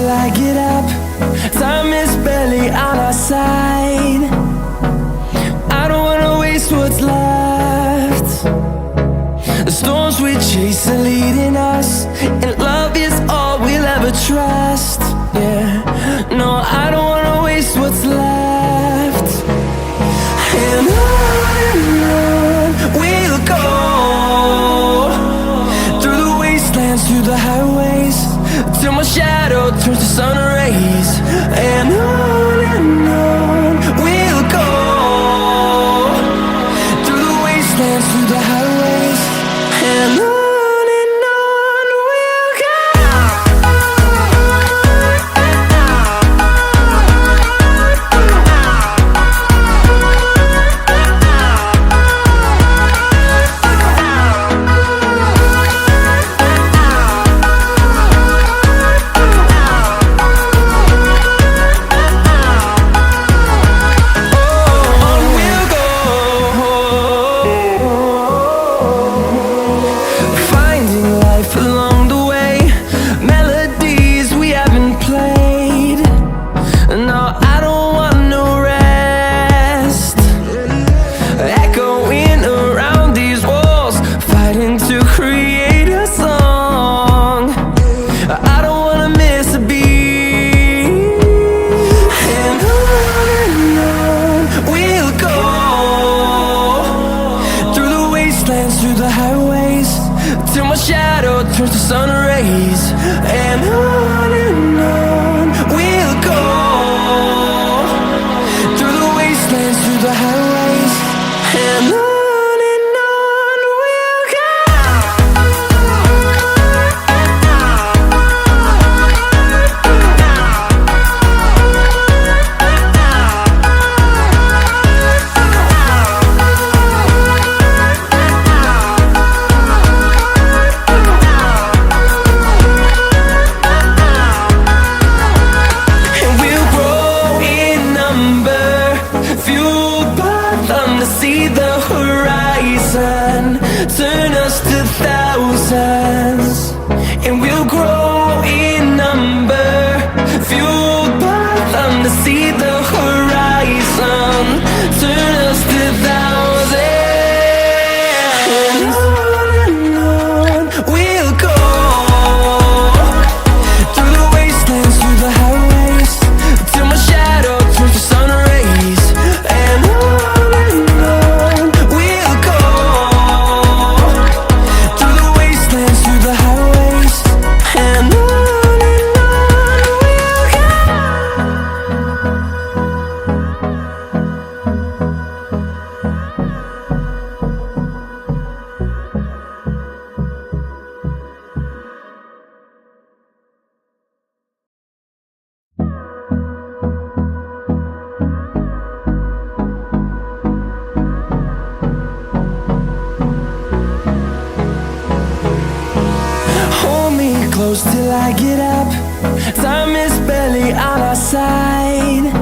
till I get up. Time is barely on our side. I don't wanna waste what's left. The storms we chase are leading us, and love is all we'll ever trust. Yeah, no, I don't wanna waste what's left. And on we'll go, through the wastelands, through the highways, till my shadow turns to sun rays. And on we'll go, through the wastelands, through the highways, and on we'll go. Through the highways, till my shadow turns to sun rays. And on we'll go, through the wastelands, through the highways, and on we'll go. See the horizon turn us to thousands, and we'll grow in number, fueled by them to see the horizon turn us to thousands. And on we'll go, through the wastelands, through the highways, till my shadow turns to sun rays. And close till I get up. Time is barely on our side.